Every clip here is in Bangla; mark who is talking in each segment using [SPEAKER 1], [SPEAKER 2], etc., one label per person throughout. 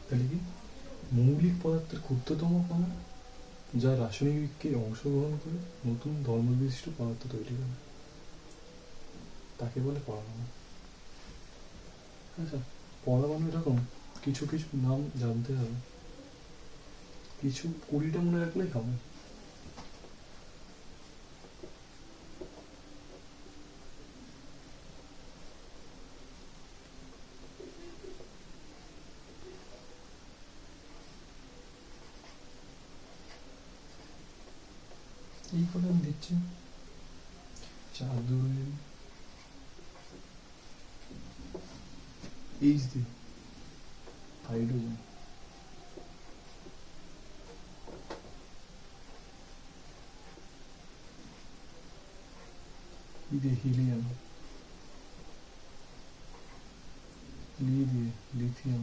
[SPEAKER 1] তাহলে কি মৌলিক পদার্থের ক্ষুদ্রতম কণা যা রাসায়নিক বিক্রিয়ায় অংশগ্রহণ করে নতুন ধর্মবিশিষ্ট পদার্থ তৈরি করে, তাকে বলে পরমাণু। আচ্ছা, পরমাণু এরকম কিছু কিছু নাম জানতে হবে, কিছু 20টা মনে রাখলেই হবে। এই করে আমি দিচ্ছি জাদুই এইচ দি হাইড্রোজেন, ই দিয়ে হিলিয়াম, লি দিয়ে lithium,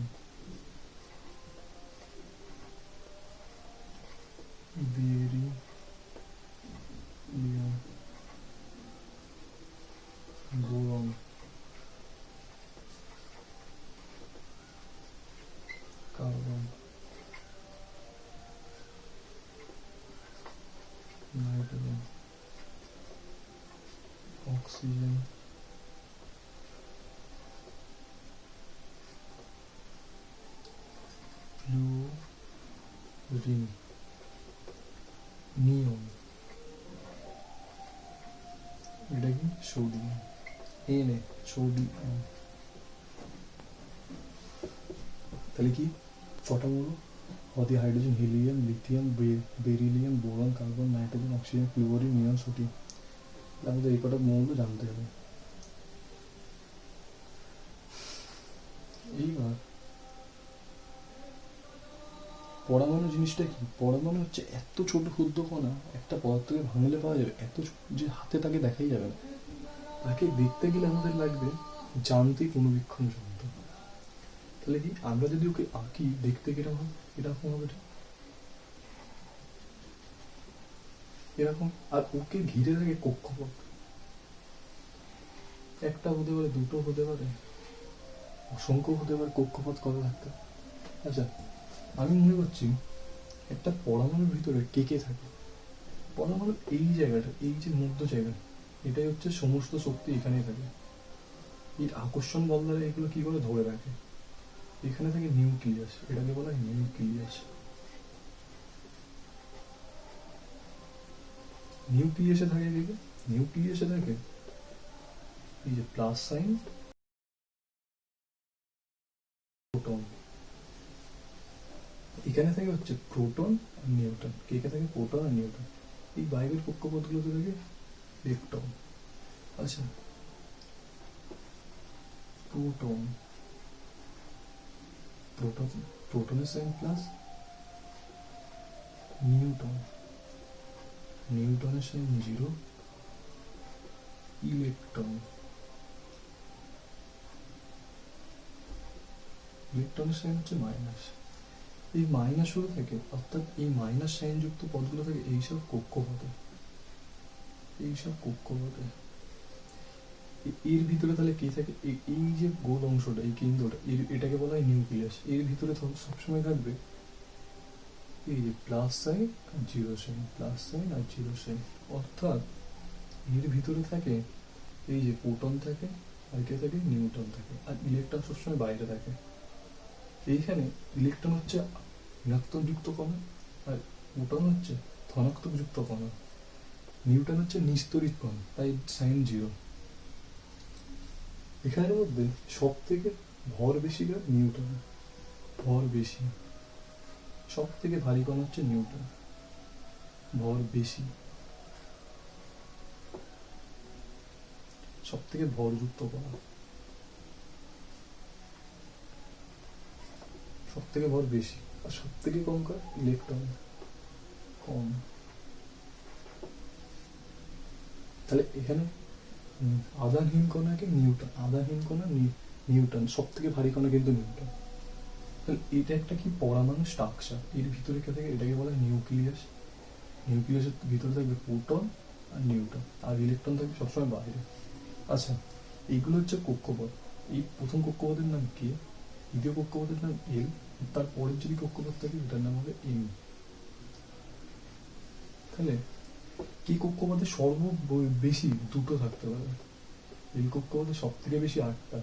[SPEAKER 1] beryllium, boron, carbon, nitrogen, oxygen, fluorine, neon, এটা কি সোডিয়াম, এনে সোডিয়াম। তাহলে কি কটা বলো? অতি hydrogen, helium, lithium, beryllium, boron, carbon, nitrogen, oxygen, fluorine, neon, sodium. আমাদের এই কটা মৌল জানতে হবে। এইবার পরমাণু জিনিসটা কি? পরমাণু হচ্ছে এত ছোট ক্ষুদ্র কণা, একটা পদার্থকে ভাঙলে পাওয়া যাবে, এত যে হাতে তাকে দেখাই যাবে না। তাকে দেখতে গেলে আমাদের লাগবে যান্ত্রিক অনুবীক্ষণ যন্ত্র। তাহলে কি আমরা যদি ওকে আঁকি, দেখতে কিরকম হবে? এরকম হবে, এরকম। আর ওকে ঘিরে থাকে কক্ষপথ, একটা হতে পারে, দুটো হতে পারে, অসংখ্য হতে পারে, কক্ষপথ কত থাকতে। আচ্ছা, আমি মনে করছি একটা পরমাণুর ভিতরে কে কে থাকে। পরমাণুর এই জায়গাটা, এই যে মধ্য জায়গা, এটাই হচ্ছে সমস্ত শক্তি এখানেই থাকে। এর আকর্ষণ বল দ্বারা এগুলো কি করে ধরে রাখে। এখানে থাকে নিউক্লিয়াস, এটাকে বলা হয় নিউক্লিয়াস। নিউক্লিয়াসে থাকে কি? নিউক্লিয়াসে থাকে এই যে প্লাস সাইন, প্রোটন। এখানে থাকে হচ্ছে প্রোটন আর নিউট্রন। কে কে থাকে? প্রোটন আর নিউট্রন। এই বাইরের কক্ষপথগুলোতে থাকে ইলেকট্রন। আচ্ছা, প্রোটন, প্রোটন, প্রোটনের সাইন প্লাস, নিউট্রন, নিউটনের সাইন জিরো, ইলেকট্রন, ইলেকট্রনের সাইন হচ্ছে মাইনাস। এই মাইনাস হয়ে থাকে, অর্থাৎ এই মাইনাস সাইন যুক্ত পদগুলো থাকে এইসব কক্ষপথে, এইসব কক্ষপথে। এর ভিতরে তাহলে কি থাকে? এই যে গোল অংশটা, এই কেন্দ্রটা, এটাকে বলা হয় নিউক্লিয়াস। এর ভিতরে সবসময় থাকবে এই যে প্লাস সাইন আর জিরো সাইন, প্লাস সাইন আর জিরো সাইন। অর্থাৎ এর ভিতরে থাকে এই যে প্রোটন থাকে, আর কে থাকে? নিউট্রন থাকে। আর ইলেকট্রন সবসময় বাইরে থাকে। এইখানে ইলেকট্রন হচ্ছে ঋণাত্মক যুক্ত কণা, আর প্রোটন হচ্ছে ধনাত্মক যুক্ত কণা। নিউটন হচ্ছে নিস্তরিত কণা, তাই সাইন জিরো। এখানের মধ্যে সব থেকে ভর বেশি কার? নিউটন। ভর বেশি, সব থেকে ভারী কণা হচ্ছে নিউটন, ভর বেশি। সব থেকে ভরযুক্ত কণা, সব থেকে ভর বেশি। আর সব থেকে কম কার? ইলেকট্রন, কম। তাহলে এখানে আধানহীন কণাকে নিউটন, আধানহীন কণা নিউটন, সব থেকে ভারী কণা কিন্তু নিউটন। তাহলে এটা একটা কি পরমাণু স্ট্রাকচার। এর ভিতরে কে থাকে? এটাকে বলা হয় নিউক্লিয়াস। নিউক্লিয়াসের ভিতরে থাকবে প্রোটন আর নিউটন, আর ইলেকট্রন থাকবে সবসময় বাইরে। আচ্ছা, এইগুলো হচ্ছে কক্ষপথ। এই প্রথম কক্ষপথের নাম কে? দ্বিতীয় কক্ষপথের নাম এল, তারপরের যদি কক্ষপথ থাকে এটার নাম হবে এম। তাহলে কি কক্ষপথে বেশি দুটো থাকতে পারে? এই কক্ষপথে সব থেকে বেশি 8টা,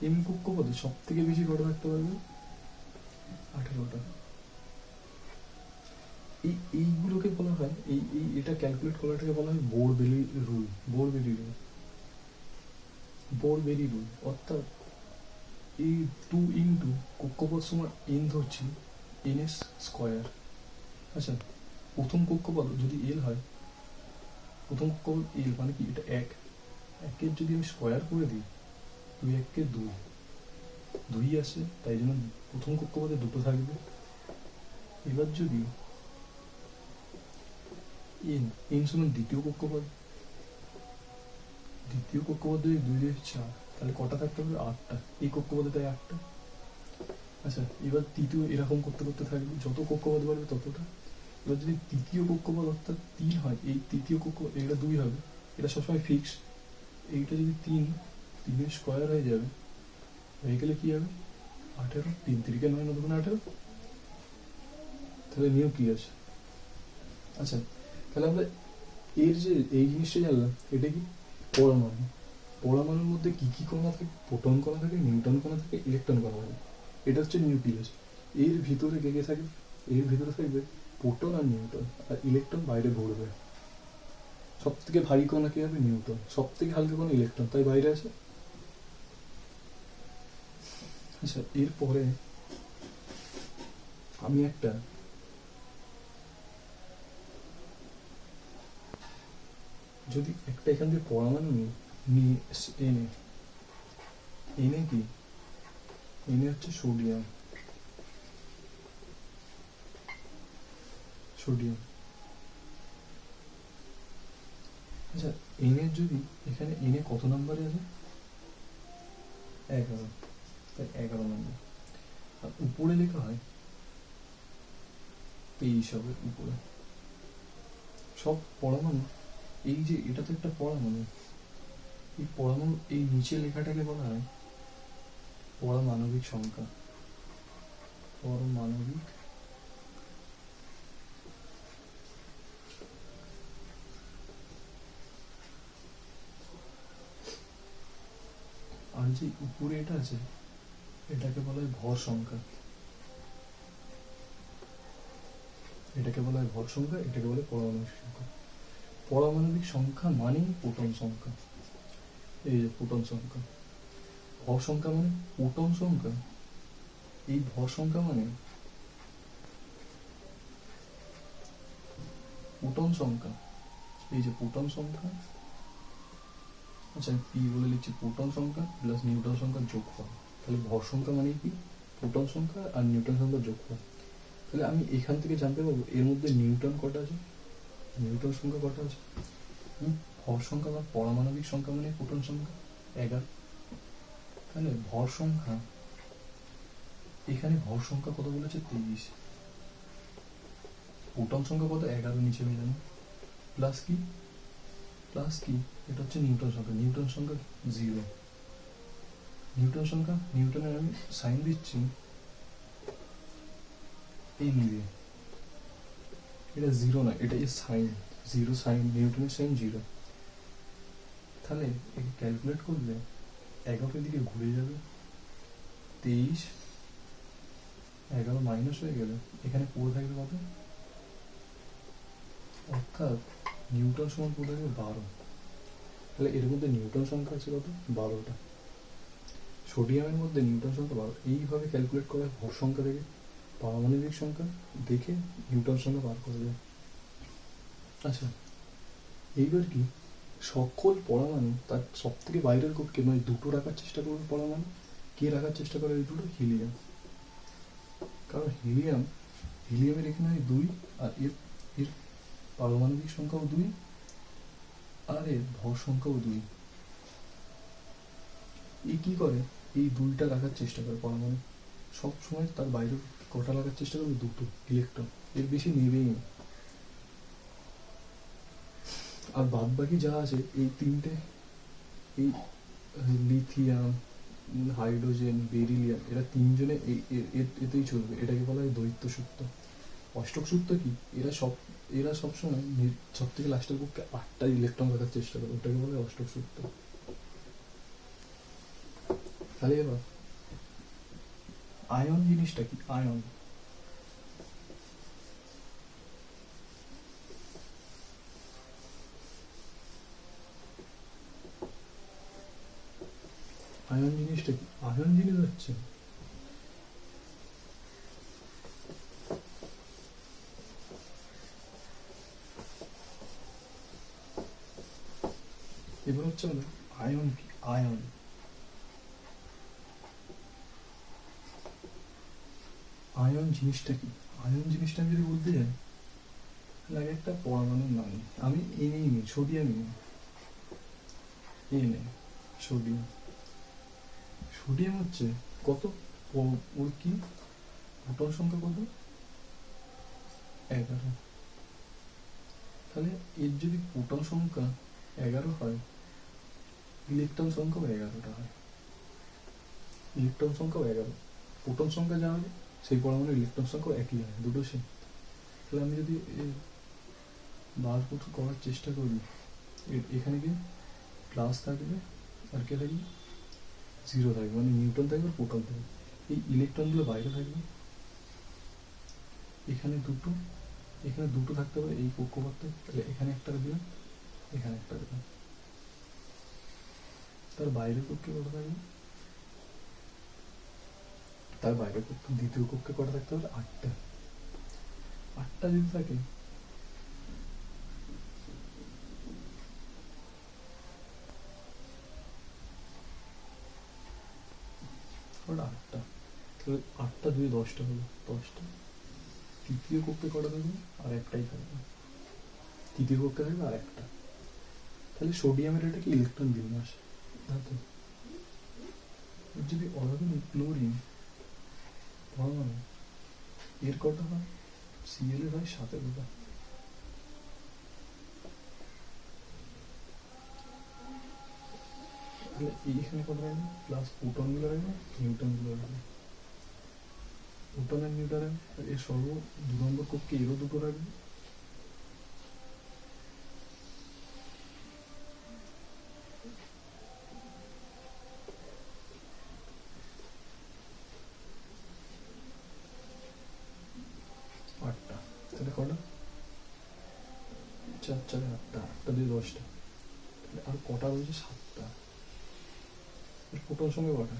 [SPEAKER 1] এম কক্ষপথে সব থেকে বেশি কটা থাকতে পারবে? 18টা। এইগুলোকে বলা হয়, এটা ক্যালকুলেট করাটাকে বলা হয় বোরবেলি রুল। বোরবেলি রুল অর্থাৎ এই 2 ইন্টু কক্ষপথ সমান এন ধরছি, এন এস স্কোয়ার। আচ্ছা, প্রথম কক্ষপথ যদি এল হয়, প্রথম কক্ষপথ এল মানে কি, এটা একের যদি আমি স্কোয়ার করে দিই, 2 1 2 আসে, তাই জন্য প্রথম কক্ষপথে দুটো থাকবে। এবার যদি এন সমান দ্বিতীয় কক্ষপথ যদি 2 দিয়ে 4, তাহলে কটা থাকতে হবে? 8টা। এই কক্ষপথে তাই 8টা। আচ্ছা, এবার তৃতীয় এরকম করতে করতে থাকবে, যত কক্ষপথ বাড়বে ততটা। এবার যদি তৃতীয় কক্ষপথ অর্থাৎ 3 হয়, এই তৃতীয় কক্ষপথ এটা 2 হবে, এটা সবসময় ফিক্স। এইটা যদি 3 স্কোয়ার হয়ে যাবে, হয়ে গেলে কি হবে? 18। 3 3 9 9 18। তাহলে নিয়ম কি আছে? আচ্ছা, তাহলে আমরা এর যে এই জিনিসটা জানলাম, এটা কি পরমাণু। পরমাণুর মধ্যে কি কি কণা থাকে? প্রোটন কণা থাকে, নিউট্রন কণা থাকে, ইলেকট্রন কণা থাকে। এটা হচ্ছে নিউক্লিয়াস। এর ভিতরে কে কে থাকবে? এর ভিতরে থাকবে প্রোটন আর নিউট্রন, আর ইলেকট্রন বাইরে ঘুরবে। সব থেকে ভারী কণা কি হবে? নিউট্রন। সব থেকে হালকা কণা ইলেকট্রন, তাই বাইরে আছে। আচ্ছা, এরপরে আমি একটা যদি একটা এখান থেকে পরমাণু নিই, এনে কি, এনে হচ্ছে সোডিয়াম। আচ্ছা, এনের যদি এখানে এনে কত নাম্বারে আছে? 11, তাই 11 নম্বর। আর উপরে লেখা হয় 23 হবে উপরে। সব পরমাণু, এই যে এটা তো একটা পরমাণু, এই পরমাণু এই নিচে লেখাটাকে বলা হয় পরমাণবিক সংখ্যা। পরমাণবিক আর যে উপরে এটা আছে, এটাকে বলা হয় ভর সংখ্যা। এটাকে বলা হয় ভর সংখ্যা, এটাকে বলে পরমাণবিক সংখ্যা। পরমাণবিক সংখ্যা মানেই প্রোটন সংখ্যা। এই যে প্রোটন সংখ্যা। ভর সংখ্যা মানে প্রোটন সংখ্যা। এই ভর সংখ্যা মানে প্রোটন সংখ্যা। এই যে প্রোটন সংখ্যা, আচ্ছা আমি পি বলে লিখছি, প্রোটন সংখ্যা প্লাস নিউট্রন সংখ্যার যোগফল। তাহলে ভর সংখ্যা মানে কি? প্রোটন সংখ্যা আর নিউট্রন সংখ্যার যোগফল। তাহলে আমি এখান থেকে জানতে পারবো এর মধ্যে নিউট্রন কটা আছে, নিউট্রন সংখ্যা কটা আছে। ভর সংখ্যা বা পরমাণবিক সংখ্যা মানে প্রোটন সংখ্যা 11। তাহলে ভর সংখ্যা, এখানে ভর সংখ্যা কত বলেছে? 23। প্রোটন সংখ্যা কত? 11 নিচে হয়ে জানো। প্লাস কি, এটা হচ্ছে নিউট্রন সংখ্যা। নিউট্রন সংখ্যা 0। নিউট্রন সংখ্যা, নিউটনের আমি সাইন দিচ্ছি এই দিয়ে, এটা 0 না, এটা সাইন 0, সাইন নিউটনের সাইন 0। তাহলে ক্যালকুলেট করলে 11 দিকে ঘুরে যাবে, 23, 11 মাইনাস হয়ে গেলে এখানে পুরো থাকবে কত? অর্থাৎ নিউটন সমান পুরো থাকবে 12। তাহলে এর মধ্যে নিউটন সংখ্যা আছে কত? 12টা। সোডিয়ামের মধ্যে নিউটন সংখ্যা 12। এইভাবে ক্যালকুলেট করা ভর সংখ্যা থেকে পারমাণবিক সংখ্যা দেখে নিউটন সংখ্যা বার করা যায়। আচ্ছা, এইবার কি সকল পরমাণু তার সব থেকে বাইরের কক্ষে মানে দুটো রাখার চেষ্টা করবে পরমাণু। কে রাখার চেষ্টা করে? এই দুটো হিলিয়াম। কারণ হিলিয়ামের এখানে 2, আর এর পারমাণবিক সংখ্যাও 2, আর এর ভর সংখ্যাও 2। এই কি করে? এই 2টা রাখার চেষ্টা করে পরমাণু। সব সময় তার বাইরে কটা রাখার চেষ্টা করবে? 2টো ইলেকট্রন, এর বেশি নেবেই না। আর বাদ বাকি যা আছে এই 3টে, এই লিথিয়াম, হাইড্রোজেন, বেরিলিয়াম, এরা তিনজনে এতেই চলবে। এটাকে বলা হয় দ্বৈত সূত্র। অষ্টক সূত্র কি? এরা সবসময় সব থেকে লাস্টের পক্ষে 8টা ইলেকট্রন রাখার চেষ্টা করে, ওটাকে বলে অষ্টক সূত্র। তাহলে এবার আয়ন জিনিসটা কি? আয়ন আয়ন জিনিসটা কি? আয়ন জিনিস হচ্ছে এবার হচ্ছে আমাদের আয়ন কি? আয়ন আয়ন জিনিসটা কি? আয়ন জিনিসটা আমি যদি বলতে যাই লাগে একটা পরমাণুর নাম। আমি এনেই নিই, সোডিয়াম নিই, এনে সোডিয়াম। সোডিয়াম হচ্ছে কত? ওর কি প্রোটন সংখ্যা কত? 11। তাহলে এর যদি প্রোটন সংখ্যা 11 হয়, ইলেকট্রন সংখ্যাও 11টা হয়। ইলেকট্রন সংখ্যাও 11, প্রোটন সংখ্যা যা হবে সেই পরমাণুর ইলেকট্রন সংখ্যাও একই হয়, দুটো সেম। তাহলে আমি যদি বার করার চেষ্টা করি, এখানে কি প্লাস থাকবে আর কে থাকবে? 0 থাকবে, মানে নিউটন থাকবে, প্রোটন থাকবে। এই ইলেকট্রনগুলো বাইরে থাকবে, এখানে দুটো থাকতে পারে এই কক্ষপথে। তাহলে এখানে একটা দিলাম, এখানে একটা দিলাম। তার বাইরের কক্ষে কটা থাকবে? তার বাইরের কক্ষে দ্বিতীয় কক্ষে কটা থাকতে পারে? 8টা। 8টা যদি থাকে, ওটা 8টা। তাহলে 8টা 2 10টা হলো, 10টা। তৃতীয় কক্ষে কটা থাকবে? আর একটাই থাকবে। তৃতীয় কক্ষে থাকবে আর একটা। তাহলে সোডিয়ামের এটাকে ইলেকট্রন বিন্যাস ধাতু। যদি অর্গানিক ক্লোরিন পরমাণু, এর কটা হয়? সিএল এর হয় 17টা। তাহলে এইখানে কত রাখবে? প্লাস প্রোটন গুলো রাখবে, নিউটন গুলো রাখবে। প্রোটন আর নিউটন রাখবে। এর সর্ব 2 নম্বর কক্ষে এরও দুটো রাখবে। আটটা। তাহলে কটা? 4 4 8টা, 8টা 2 10টা। তাহলে আর কটা রয়েছে? 7টা। এর প্রোটন সঙ্গে কটা?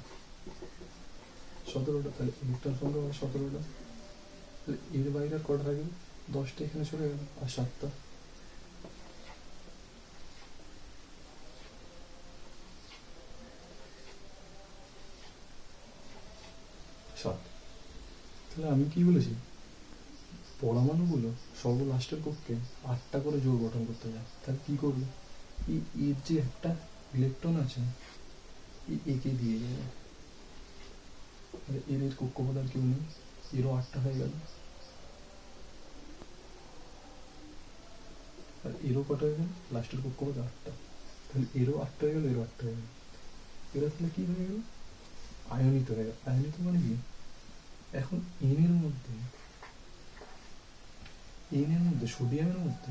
[SPEAKER 1] 17টা। তাহলে ইলেকট্রন সংখ্যা 17টা। তাহলে এর বাইরে আর কটা থাকবে? 10টা এখানে চলে গেল, আর 7টা। তাহলে আমি কি বলেছি? পরমাণুগুলো সর্ব লাস্টের কক্ষে 8টা করে জোড় গঠন করতে যায়। তাহলে কি করবে? এর যে একটা ইলেকট্রন আছে, একে দিয়ে যাবে। এর কক্ষপথ আর কেউ নেই, এরও 8টা হয়ে গেল। আর এরও কটা হয়ে গেল? লাস্টের কক্ষপথ 8টা। তাহলে এরও 8টা হয়ে গেল, এরও 8টা হয়ে গেল। এরা তাহলে কি হয়ে গেল? আয়নিত হয়ে গেল। আয়নিত মানে কি? এখন এনের মধ্যে সোডিয়ামের মধ্যে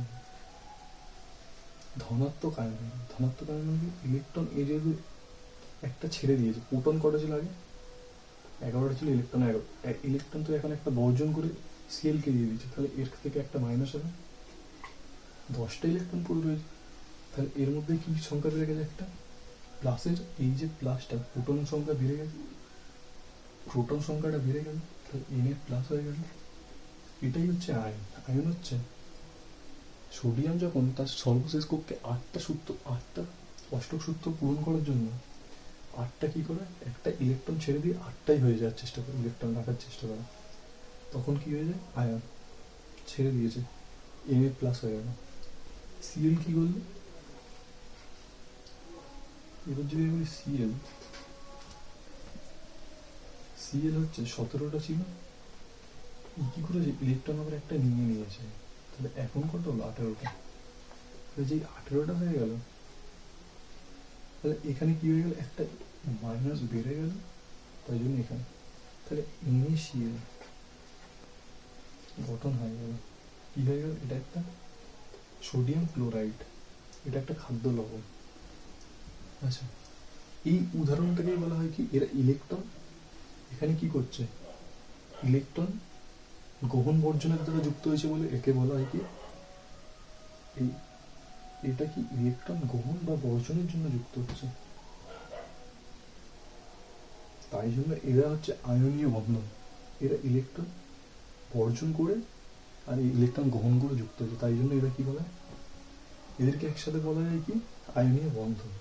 [SPEAKER 1] ধনাত্মক আয়ন। ধনাত্মক আয়ন মানে ইলেকট্রন এর একটা ছেড়ে দিয়েছে। প্রোটন কটা ছিল আগে? 11টা ছিল, ইলেকট্রন 11। ইলেকট্রন তো এখন একটা বর্জন করে সিএল কে দিয়ে দিচ্ছে। তাহলে এর থেকে একটা মাইনাস হবে, 10টা ইলেকট্রন পড়ে রয়েছে। তাহলে এর মধ্যে কি সংখ্যা বেড়ে গেছে? একটা প্লাসের, এই যে প্লাসটা, প্রোটন সংখ্যা বেড়ে গেছে, প্রোটন সংখ্যাটা বেড়ে গেল, তাহলে এন এর প্লাস হয়ে গেল। এটাই হচ্ছে আয়ন। আয়ন হচ্ছে সোডিয়াম যখন তার সর্বশেষ কক্ষে 8টা অষ্টক সূত্র পূরণ করার জন্য 8টা কি করে? একটা ইলেকট্রন ছেড়ে দিয়ে 8টাই হয়ে যাওয়ার চেষ্টা করে, ইলেকট্রন রাখার চেষ্টা করে। তখন কি হয়ে যায়? আয়ন। ছেড়ে দিয়েছে, এন এর প্লাস হয়ে গেল। সিএল কি করলো? এবার যদি বলি সিএল হচ্ছে 17টা ছিল, কি করেছে? ইলেকট্রন আবার একটা নিয়ে নিয়েছে। তাহলে এখন কত হলো? 18টা। তাহলে যেই 18টা হয়ে গেল, তাহলে এখানে কি হয়ে গেল? একটা মাইনাস বেড়ে গেল, তাই জন্য এখানে তাহলে ইনিশিয়াল গঠন হয়ে গেল, কি হয়ে গেল, এটা একটা সোডিয়াম ক্লোরাইড, এটা একটা খাদ্য লবণ। আচ্ছা, এই উদাহরণটাকেই বলা হয় কি, এরা ইলেকট্রন এখানে কি করছে, ইলেকট্রন গ্রহণ বর্জনের দ্বারা যুক্ত হয়েছে বলে একে বলা হয় কি, এই এটা কি ইলেকট্রন গ্রহণ বা বর্জনের জন্য যুক্ত হচ্ছে, তাই জন্য এরা হচ্ছে আয়নীয় বন্ধন। এরা ইলেকট্রন বর্জন করে আর ইলেকট্রন গ্রহণ করে যুক্ত হচ্ছে, তাই জন্য এরা কি বলে, এদেরকে একসাথে বলা যায় কি, আয়নীয় বন্ধন।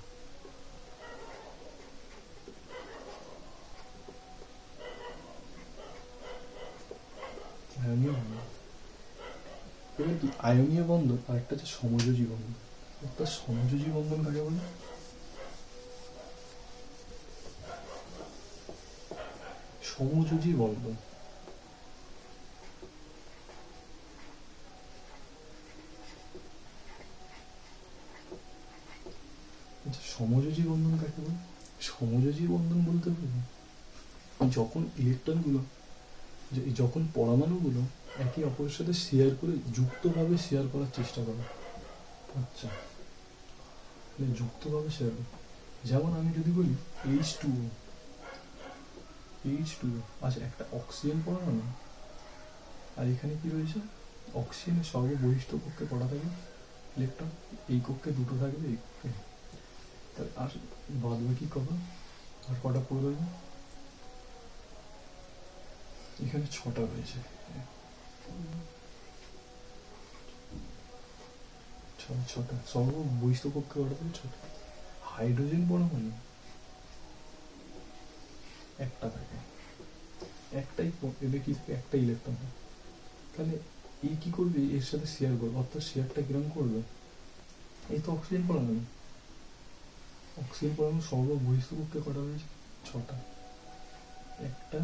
[SPEAKER 1] আয়নীয় বন্ধন, এবার কি আয়নীয় বন্ধন আর একটা হচ্ছে সমযোজী বন্ধন। অর্থাৎ সমযোজী বন্ধন কাকে বলে, সমযোজী বন্ধন, আচ্ছা সমযোজী বন্ধন কাকে বলে, সমযোজী বন্ধন বলতে পারি যখন ইলেকট্রনগুলো, যখন পরমাণুগুলো একে অপরের সাথে শেয়ার করে যুক্তভাবে শেয়ার করার চেষ্টা করে। আচ্ছা, যুক্তভাবে শেয়ার করে, যেমন আমি যদি বলি H2O, H2O, আচ্ছা একটা অক্সিজেন পরমাণু, আর এখানে কি রয়েছে, অক্সিজেনের সর্ববহিষ্ঠ কক্ষে কটা থাকে ইলেকট্রন, এই কক্ষে দুটো থাকবে, এই কক্ষে, আর বাদ বাকি কটা, আর কটা পড়ে রয়েছে, এখানে ছটা রয়েছে, ছটা সর্ববহিষ্ঠ কক্ষে কটা থাকে, ছটা। হাইড্রোজেন পরমাণু একটা থাকে, একটাই, এদের কি একটা ইলেকট্রন, তাহলে এই কি করবে, এর সাথে শেয়ার করবে, অর্থাৎ শেয়ারটা কিরকম করবে, এই তো অক্সিজেন পরমাণু, অক্সিজেন পরমাণু সর্ববহিষ্ঠ কক্ষে কটা রয়েছে, ছটা, একটা,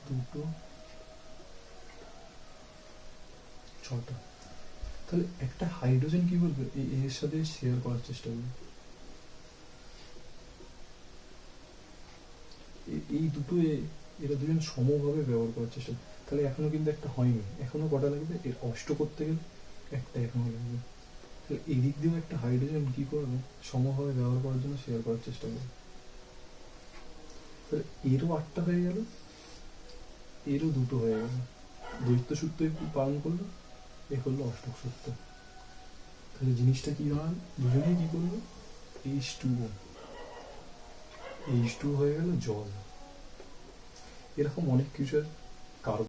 [SPEAKER 1] দুটো, ছটা। তাহলে একটা হাইড্রোজেন কি করবে, এর সাথে শেয়ার করার চেষ্টা করবে, এই দুটো এরা দুজন সমভাবে ব্যবহার করার চেষ্টা করবে। তাহলে এখনো কিন্তু একটা হয়নি, এখনো কটা লাগবে, এর অষ্ট করতে গেলে একটা এখনো লাগবে। তাহলে এই দিক দিয়েও একটা হাইড্রোজেন কি করবে, সমভাবে ব্যবহার করার জন্য শেয়ার করার চেষ্টা করবে। তাহলে এরও আটটা হয়ে গেল, এরও দুটো হয়ে গেল, দ্বৈত সূত্র পালন করলো, এ করলো অষ্টক সূত্র। তাহলে জিনিসটা কি হয়, দুজনেই কি করলো, H2O, H2O হয়ে গেল জল। এরকম অনেক কিছুর কারণ